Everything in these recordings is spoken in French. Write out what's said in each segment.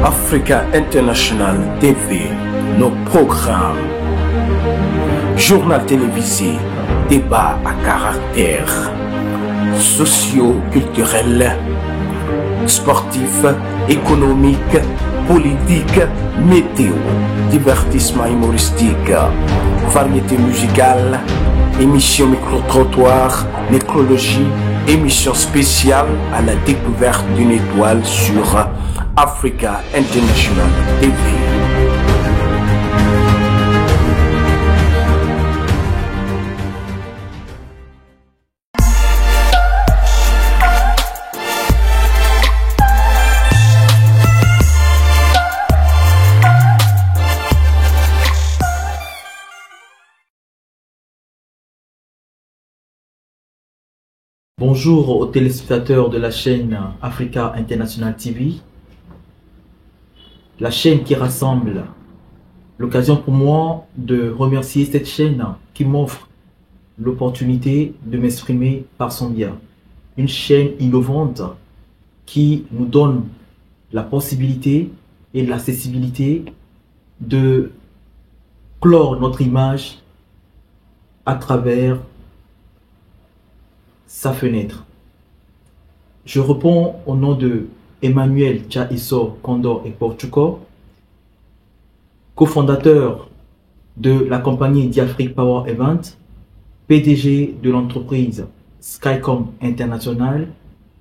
Africa International TV, nos programmes. Journal télévisé, débat à caractère socio-culturel, sportif, économique, politique, météo, divertissement humoristique, variété musicale, émission micro-trottoir, nécrologie, émission spéciale à la découverte d'une étoile sur Africa International TV. Bonjour aux téléspectateurs de la chaîne Africa International TV, la chaîne qui rassemble. L'occasion pour moi de remercier cette chaîne qui m'offre l'opportunité de m'exprimer par son biais. Une chaîne innovante qui nous donne la possibilité et l'accessibilité de clore notre image à travers sa fenêtre. Je réponds au nom de Emmanuel Tchaiso Condor et Portuco, cofondateur de la compagnie Diafrique Power Event, PDG de l'entreprise Skycom International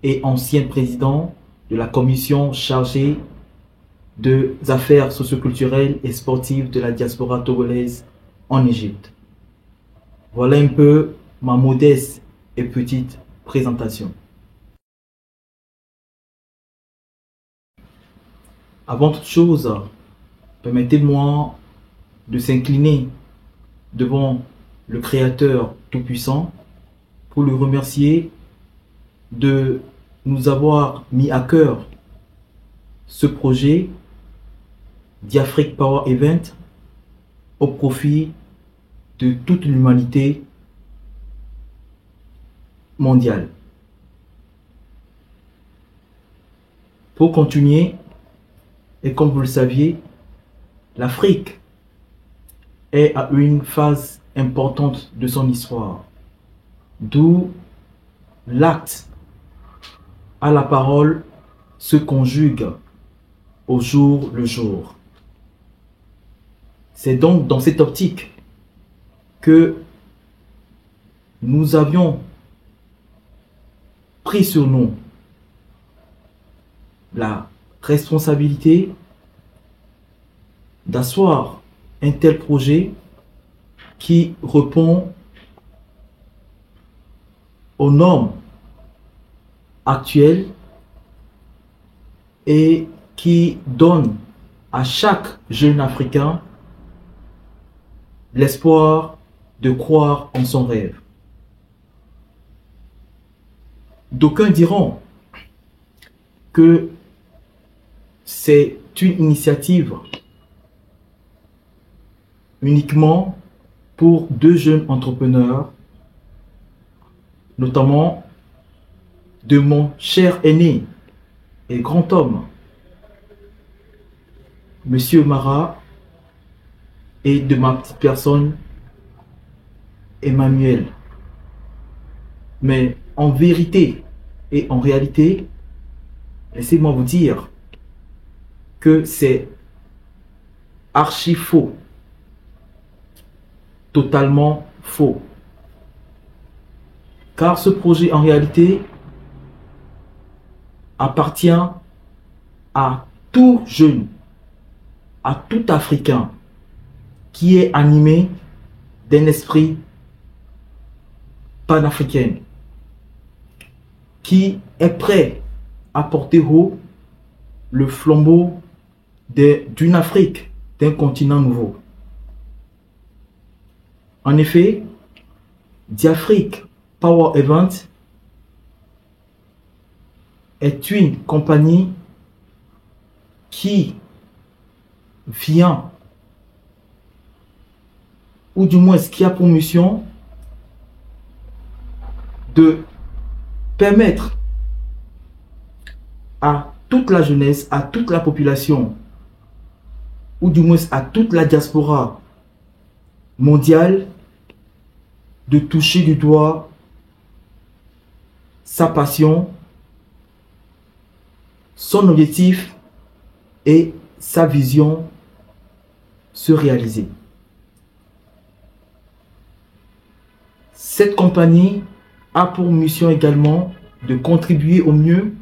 et ancien président de la commission chargée des affaires socioculturelles et sportives de la diaspora togolaise en Égypte. Voilà un peu ma modeste et petite présentation. Avant toute chose, permettez-moi de s'incliner devant le Créateur Tout-Puissant pour le remercier de nous avoir mis à cœur ce projet Diafrique Power Event au profit de toute l'humanité mondiale. Pour continuer, et comme vous le saviez, l'Afrique est à une phase importante de son histoire, d'où l'acte à la parole se conjugue au jour le jour. C'est donc dans cette optique que nous avions pris sur nous la responsabilité d'asseoir un tel projet qui répond aux normes actuelles et qui donne à chaque jeune Africain l'espoir de croire en son rêve. D'aucuns diront que c'est une initiative uniquement pour deux jeunes entrepreneurs, notamment de mon cher aîné et grand homme, Monsieur Mara, et de ma petite personne, Emmanuel. Mais en vérité et en réalité, laissez-moi vous dire que c'est archi faux, totalement faux. Car ce projet en réalité appartient à tout jeune, à tout Africain qui est animé d'un esprit panafricain, qui est prêt à porter haut le flambeau d'une Afrique, d'un continent nouveau. En effet, Diafrique Power Event est une compagnie qui vient, ou du moins qui a pour mission de permettre à toute la jeunesse, à toute la population, ou du moins à toute la diaspora mondiale, de toucher du doigt sa passion, son objectif et sa vision se réaliser. Cette compagnie a pour mission également de contribuer au mieux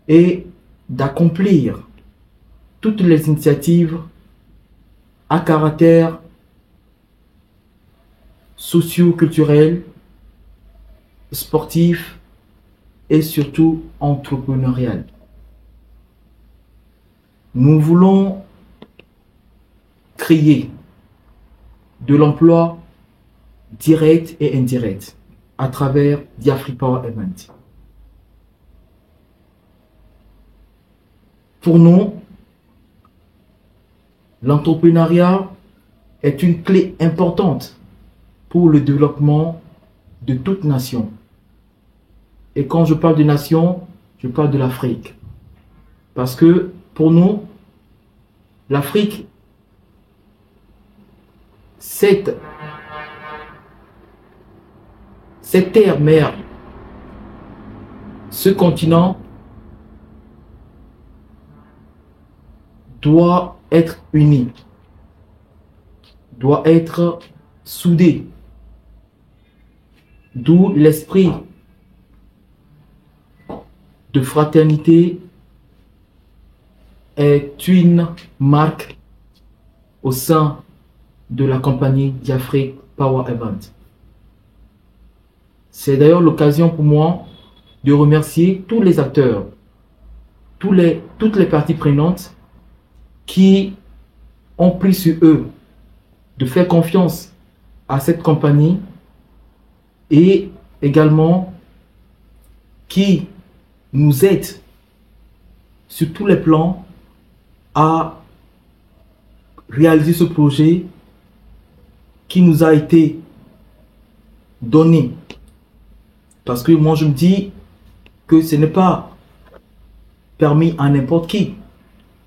et d'accomplir toutes les initiatives à caractère socio-culturel, sportif et surtout entrepreneurial. Nous voulons créer de l'emploi direct et indirect à travers Diafrique Power Event. Pour nous, l'entrepreneuriat est une clé importante pour le développement de toute nation. Et quand je parle de nation, je parle de l'Afrique. Parce que pour nous, l'Afrique, cette terre-mère, ce continent doit être uni, doit être soudé. D'où l'esprit de fraternité est une marque au sein de la compagnie Diafrique Power Event. C'est d'ailleurs l'occasion pour moi de remercier tous les acteurs, toutes les parties prenantes qui ont pris sur eux de faire confiance à cette compagnie et également qui nous aident sur tous les plans à réaliser ce projet qui nous a été donné. Parce que moi je me dis que ce n'est pas permis à n'importe qui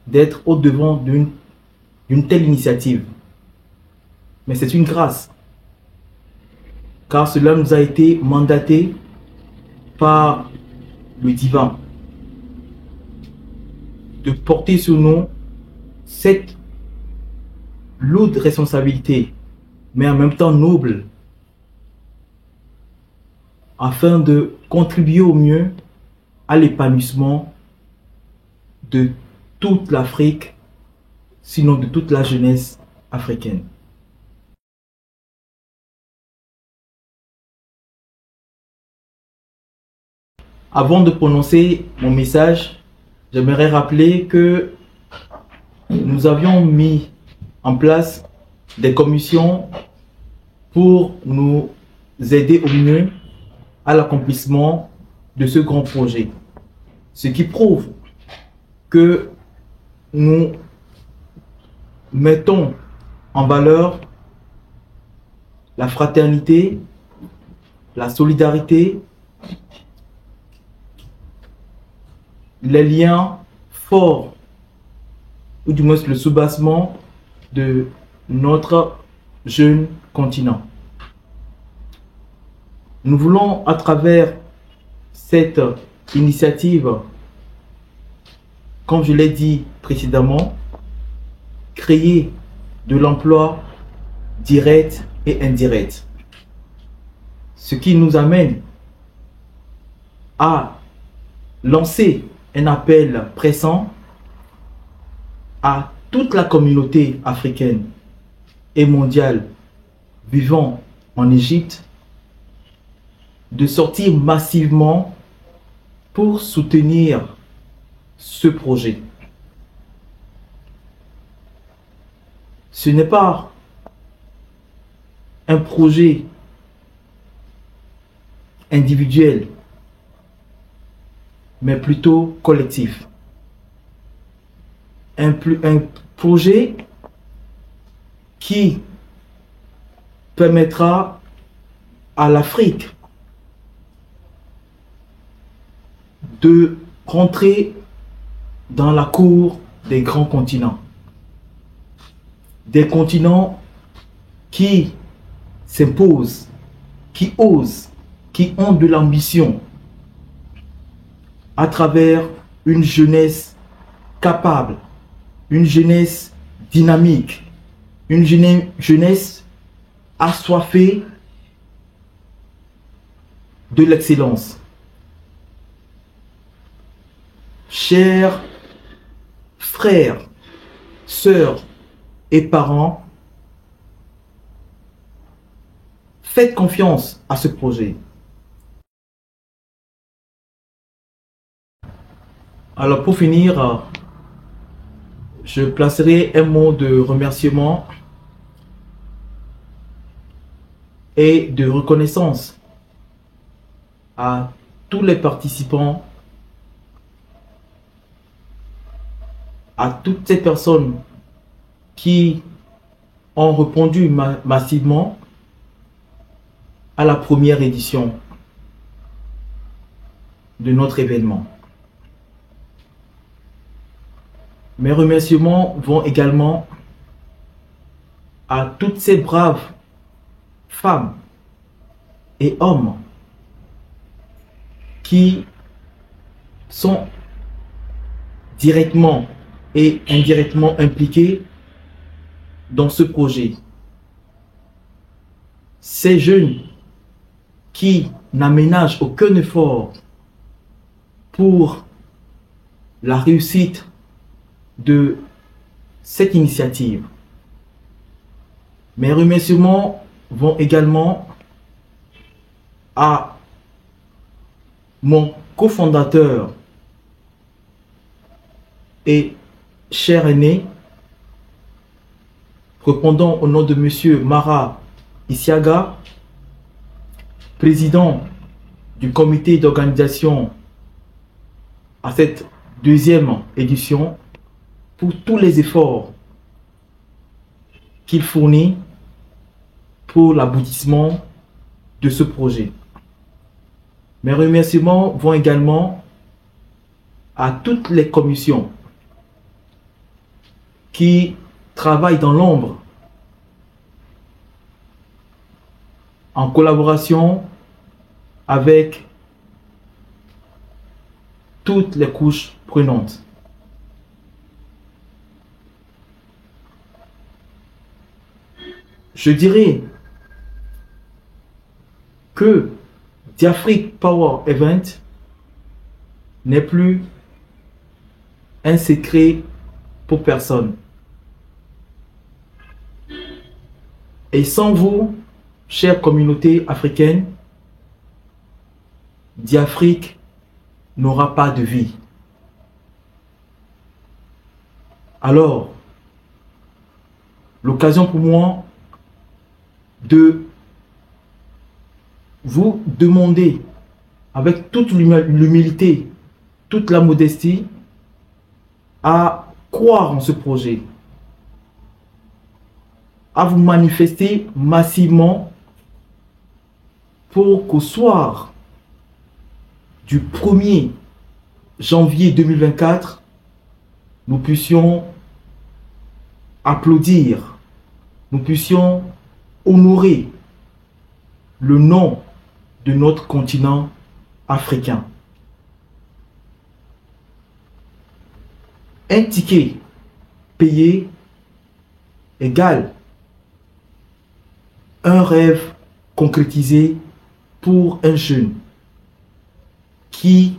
d'être au devant d'une telle initiative. Mais c'est une grâce. Car cela nous a été mandaté par le divin de porter sur nous cette lourde responsabilité, mais en même temps noble, afin de contribuer au mieux à l'épanouissement de toute l'Afrique, sinon de toute la jeunesse africaine. Avant de prononcer mon message, j'aimerais rappeler que nous avions mis en place des commissions pour nous aider au mieux à l'accomplissement de ce grand projet. Ce qui prouve que nous mettons en valeur la fraternité, la solidarité, les liens forts, ou du moins le soubassement de notre jeune continent. Nous voulons, à travers cette initiative, comme je l'ai dit précédemment, créer de l'emploi direct et indirect. Ce qui nous amène à lancer un appel pressant à toute la communauté africaine et mondiale vivant en Égypte de sortir massivement pour soutenir ce projet. Ce n'est pas un projet individuel, mais plutôt collectif. Un projet qui permettra à l'Afrique de rentrer dans la cour des grands continents. Des continents qui s'imposent, qui osent, qui ont de l'ambition à travers une jeunesse capable, une jeunesse dynamique, une jeunesse assoiffée de l'excellence. Chers frères, sœurs et parents, faites confiance à ce projet. Alors pour finir, je placerai un mot de remerciement et de reconnaissance à tous les participants, à toutes ces personnes qui ont répondu massivement à la première édition de notre événement. Mes remerciements vont également à toutes ces braves femmes et hommes qui sont directement et indirectement impliqués dans ce projet. Ces jeunes qui n'aménagent aucun effort pour la réussite de cette initiative. Mes remerciements vont également à mon cofondateur et cher aîné, répondant au nom de Monsieur Mara Isiaga, président du comité d'organisation à cette deuxième édition, pour tous les efforts qu'il fournit pour l'aboutissement de ce projet. Mes remerciements vont également à toutes les commissions qui travaillent dans l'ombre en collaboration avec toutes les couches prenantes. Je dirais que Diafrique Power Event n'est plus un secret pour personne. Et sans vous, chère communauté africaine, Diafrique n'aura pas de vie. Alors, l'occasion pour moi de vous demander avec toute l'humilité, toute la modestie, à croire en ce projet, à vous manifester massivement pour qu'au soir du 1er janvier 2024, nous puissions applaudir, nous puissions honorer le nom de notre continent africain. Un ticket payé égale un rêve concrétisé pour un jeune qui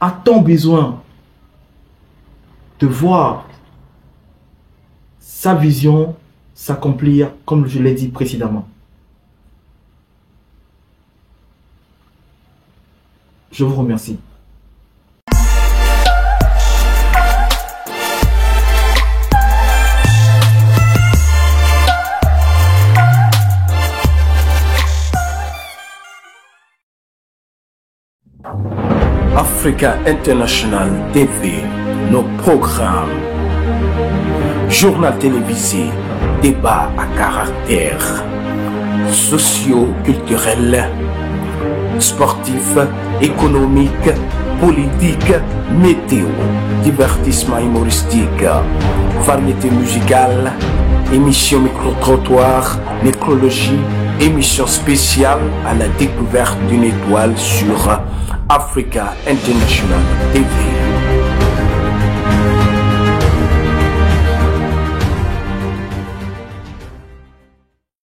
a tant besoin de voir sa vision s'accomplir comme je l'ai dit précédemment. Je vous remercie. Africa International TV, nos programmes. Journal télévisé, débat à caractère socio-culturel, sportif, économique, politique, météo, divertissement humoristique, variété musicale, émission micro-trottoir, nécrologie, émission spéciale à la découverte d'une étoile sur Africa International TV.